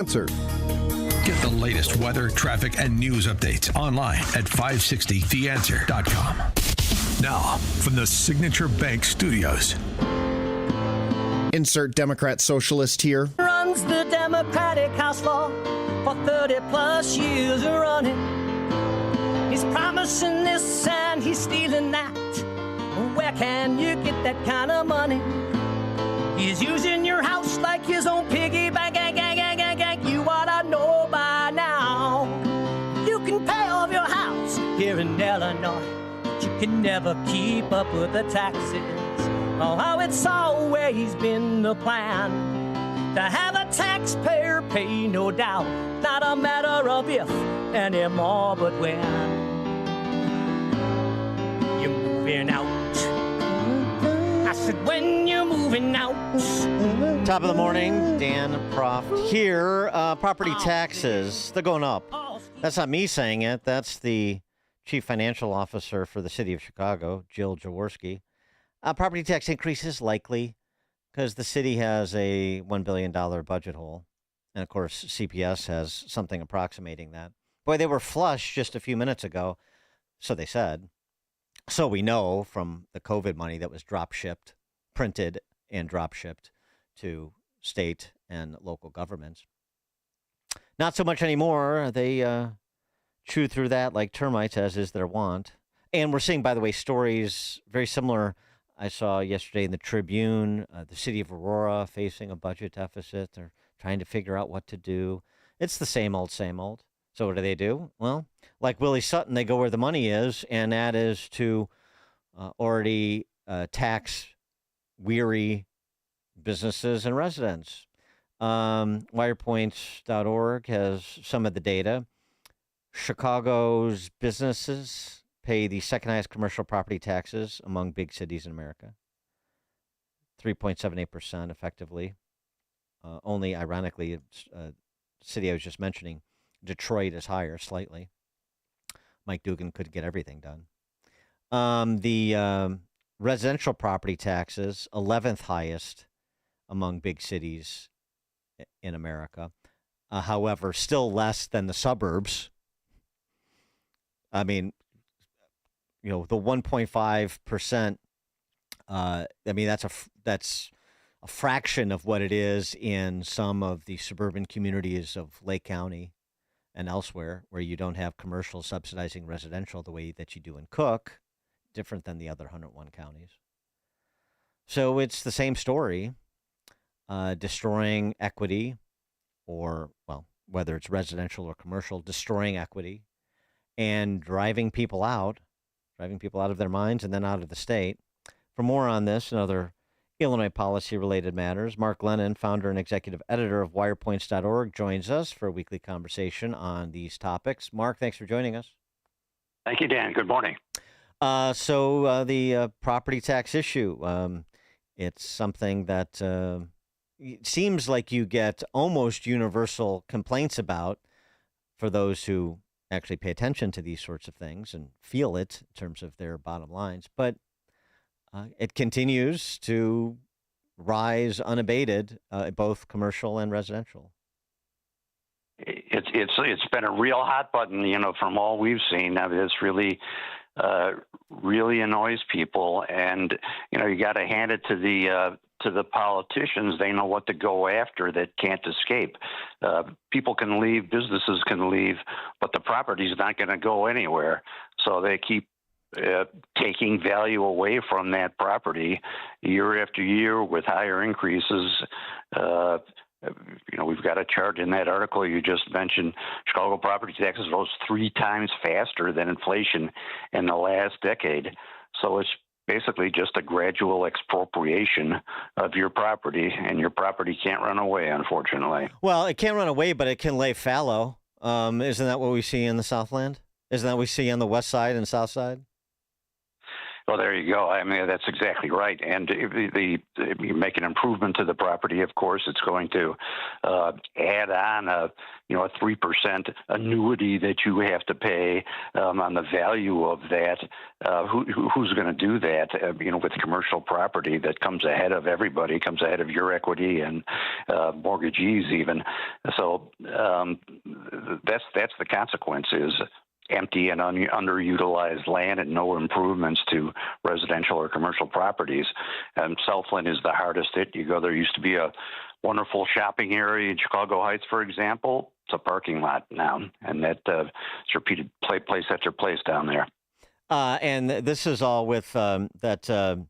Answer. Get the latest weather, traffic, and news updates online at 560theanswer.com. Now, from the Signature Bank Studios. Insert Democrat socialist here. Runs the Democratic House floor for 30 plus years running. He's promising this and he's stealing that. Where can you get that kind of money? He's using your house like his own piggy bank. You ought to know by now. You can pay off your house here in Illinois, but you can never keep up with the taxes. Oh, it's always been the plan to have a taxpayer pay, no doubt. Not a matter of if anymore, but when. You're moving out. I said, when you're moving out. Top of the morning, Dan Proft here. Property taxes, they're going up. That's not me saying it. That's the chief financial officer for the city of Chicago, Jill Jaworski. Property tax increase is likely because the city has a $1 billion budget hole. And, of course, CPS has something approximating that. Boy, they were flush just a few minutes ago, so they said. So we know from the COVID money that was drop-shipped, printed and drop-shipped to state and local governments. Not so much anymore. They chew through that like termites, as is their wont. And we're seeing, by the way, stories very similar. I saw yesterday in the Tribune, the city of Aurora facing a budget deficit. They're trying to figure out what to do. It's the same old, same old. So what do? Well, like Willie Sutton, they go where the money is, and that is to already tax-weary businesses and residents. Wirepoints.org has some of the data. Chicago's businesses pay the second highest commercial property taxes among big cities in America. 3.78% effectively. Only, ironically, city I was just mentioning, Detroit is higher slightly. Mike Dugan could get everything done. The residential property taxes, 11th highest among big cities in America. However, still less than the suburbs. I mean, the 1.5%. I mean, that's a fraction of what it is in some of the suburban communities of Lake County and elsewhere, where you don't have commercial subsidizing residential the way that you do in Cook, different than the other 101 counties. So it's the same story, destroying equity, or, well, whether it's residential or commercial, destroying equity and driving people out of their minds and then out of the state. For more on this and other Illinois policy-related matters, Mark Glennon, founder and executive editor of Wirepoints.org, joins us for a weekly conversation on these topics. Mark, thanks for joining us. Thank you, Dan. Good morning. So the property tax issue, it's something that it seems like you get almost universal complaints about for those who actually pay attention to these sorts of things and feel it in terms of their bottom lines. But it continues to rise unabated, both commercial and residential. It's been a real hot button, from all we've seen. Now, this really annoys people, and you got to hand it to the politicians. They know what to go after that can't escape. People can leave, businesses can leave, but the property's not going to go anywhere. So they keep taking value away from that property year after year with higher increases. We've got a chart in that article you just mentioned. Chicago property taxes rose 3 times faster than inflation in the last decade. So it's basically just a gradual expropriation of your property, and your property can't run away, unfortunately. Well, it can't run away, but it can lay fallow. Isn't that what we see in the Southland? Isn't that what we see on the west side and south side? Well, there you go. I mean, that's exactly right. And if you make an improvement to the property, of course, it's going to add on a 3% annuity that you have to pay on the value of that. Who's going to do that? With commercial property that comes ahead of everybody, comes ahead of your equity and mortgagees even. So that's the consequence is empty and underutilized land and no improvements to residential or commercial properties. Southland is the hardest hit. You go, there used to be a wonderful shopping area in Chicago Heights, for example. It's a parking lot now, and that it's repeated place after place down there. And this is all with that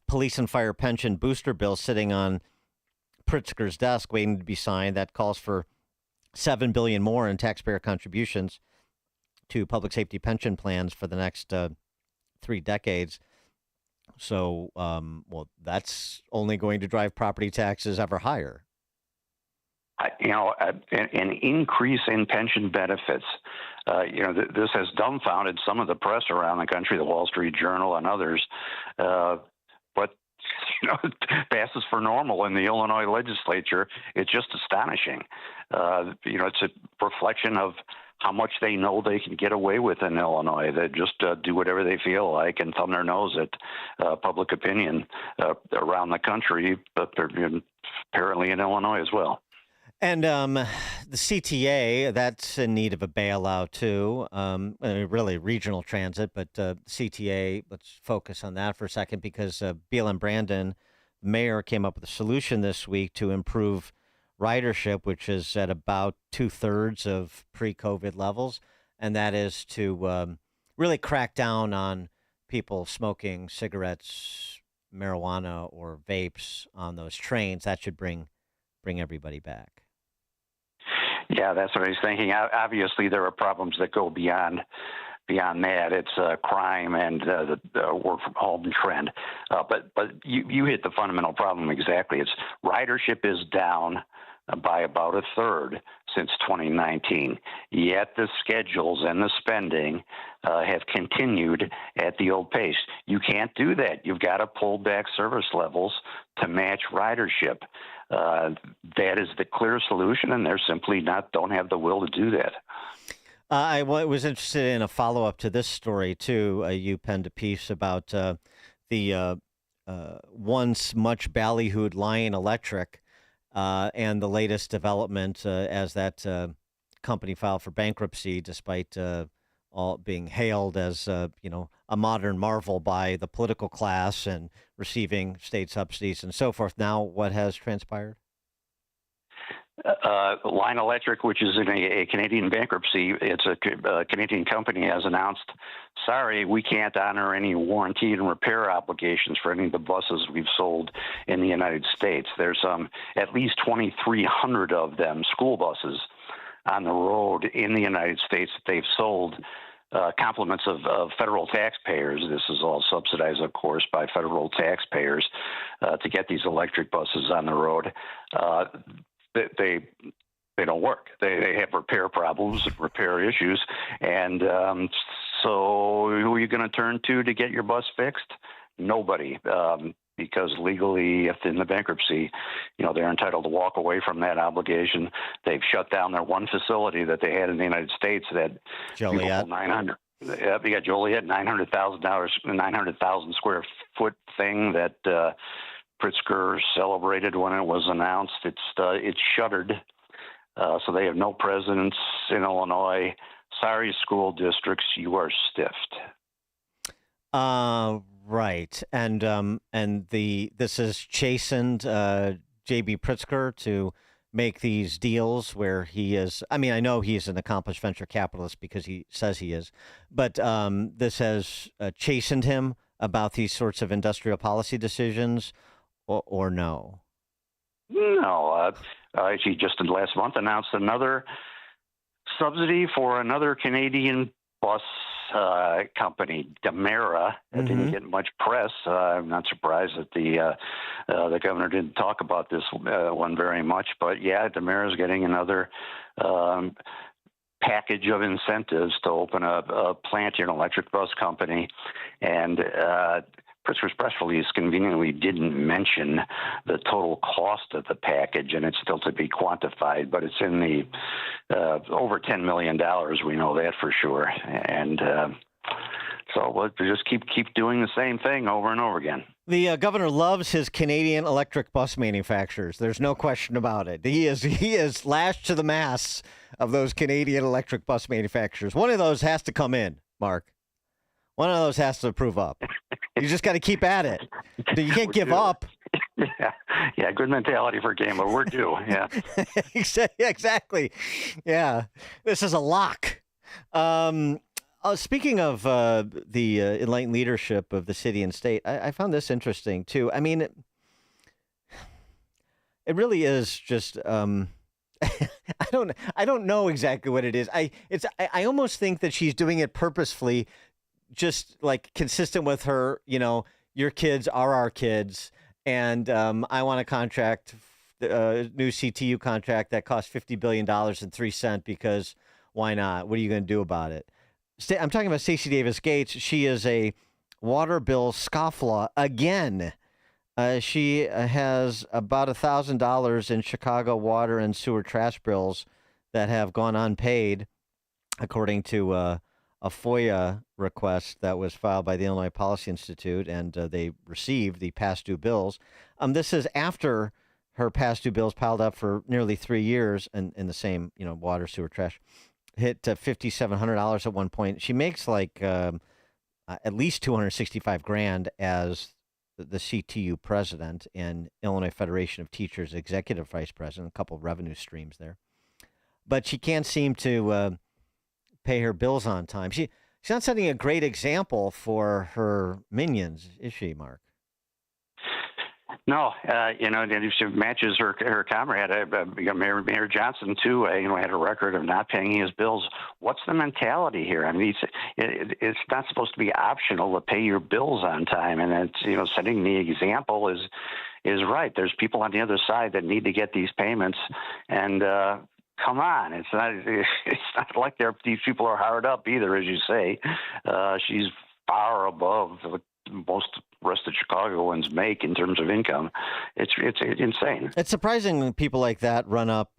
police and fire pension booster bill sitting on Pritzker's desk waiting to be signed. That calls for $7 billion more in taxpayer contributions to public safety pension plans for the next 3 decades. So, that's only going to drive property taxes ever higher. An increase in pension benefits. This has dumbfounded some of the press around the country, the Wall Street Journal and others. But it passes for normal in the Illinois legislature. It's just astonishing. It's a reflection of how much they know they can get away with in Illinois. They just do whatever they feel like and thumb their nose at public opinion around the country, but they're apparently in Illinois as well. And the CTA, that's in need of a bailout too. Really regional transit, but CTA, let's focus on that for a second because BLM Brandon, mayor, came up with a solution this week to improve ridership, which is at about 2/3 of pre-COVID levels, and that is to really crack down on people smoking cigarettes, marijuana, or vapes on those trains. That should bring everybody back. Yeah, that's what I was thinking. Obviously, there are problems that go beyond that. It's crime and the work from home trend. But you hit the fundamental problem exactly. It's ridership is down by about 1/3 since 2019. Yet the schedules and the spending have continued at the old pace. You can't do that. You've got to pull back service levels to match ridership. That is the clear solution, and they're simply don't have the will to do that. I was interested in a follow-up to this story, too. You penned a piece about the once much ballyhooed Lion Electric and the latest development as that company filed for bankruptcy, despite all being hailed as a modern marvel by the political class and receiving state subsidies and so forth. Now, what has transpired? Lion Electric, which is in a Canadian bankruptcy, it's a Canadian company, has announced, sorry, we can't honor any warranty and repair obligations for any of the buses we've sold in the United States. There's at least 2,300 of them, school buses, on the road in the United States that they've sold compliments of federal taxpayers. This is all subsidized, of course, by federal taxpayers to get these electric buses on the road. They don't work. They have repair problems, repair issues, and so who are you going to turn to get your bus fixed? Nobody, because legally, if in the bankruptcy, they're entitled to walk away from that obligation. They've shut down their one facility that they had in the United States that Joliet. 900. We got Joliet, $900,000 square foot thing that Pritzker celebrated when it was announced. It's shuttered, so they have no presence in Illinois. Sorry, school districts, you are stiffed. Right, and this has chastened J.B. Pritzker to make these deals where he is. I mean, I know he's an accomplished venture capitalist because he says he is, but this has chastened him about these sorts of industrial policy decisions. Or no? No. He just last month announced another subsidy for another Canadian bus company, Demera. That didn't get much press. I'm not surprised that the governor didn't talk about this one very much. But yeah, Demera is getting another package of incentives to open a plant here, an electric bus company, and Pritzker's press release conveniently didn't mention the total cost of the package, and it's still to be quantified, but it's in the over $10 million. We know that for sure, and so we'll just keep doing the same thing over and over again. The governor loves his Canadian electric bus manufacturers. There's no question about it. He is lashed to the masts of those Canadian electric bus manufacturers. One of those has to come in, Mark. One of those has to prove up. You just got to keep at it. You can't give up. Yeah, good mentality for a game, but we're due. Yeah, exactly. Yeah, this is a lock. Speaking of the enlightened leadership of the city and state, I found this interesting too. I mean, it really is just. I don't know exactly what it is. I almost think that she's doing it purposefully, just like consistent with her. Your kids are our kids, and I want a contract, new CTU contract that costs $50 billion and 3 cents because why not? What are you going to do about it? I'm talking about Stacey Davis Gates. She is a water bill scofflaw again. She has about $1,000 in Chicago water and sewer trash bills that have gone unpaid, according to a FOIA request that was filed by the Illinois Policy Institute, and they received the past due bills. This is after her past due bills piled up for nearly 3 years in the same, water, sewer, trash, hit $5,700 at one point. She makes like at least $265,000 as the CTU president and Illinois Federation of Teachers executive vice president, a couple of revenue streams there. But she can't seem to pay her bills on time. She's not setting a great example for her minions, is she, Mark? No, she matches her comrade, Mayor Johnson, too. Had a record of not paying his bills. What's the mentality here? I mean, it's not supposed to be optional to pay your bills on time, and it's setting the example is right. There's people on the other side that need to get these payments, and come on, it's not like these people are hard up either, as you say. She's far above most rest of Chicagoans make in terms of income. It's insane. It's surprising when people like that run up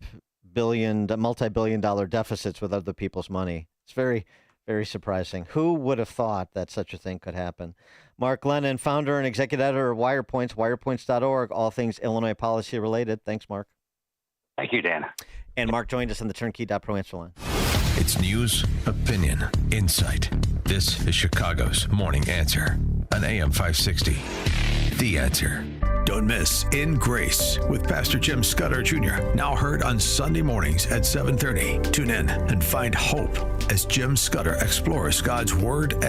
multi-billion-dollar deficits with other people's money. It's very, very surprising. Who would have thought that such a thing could happen? Mark Glennon, founder and executive editor of Wirepoints, wirepoints.org, all things Illinois policy related. Thanks, Mark. Thank you, Dan. And Mark joined us on the Turnkey.pro answer line. It's news, opinion, insight. This is Chicago's Morning Answer on AM 560. The Answer. Don't miss In Grace with Pastor Jim Scudder Jr. Now heard on Sunday mornings at 7:30. Tune in and find hope as Jim Scudder explores God's Word and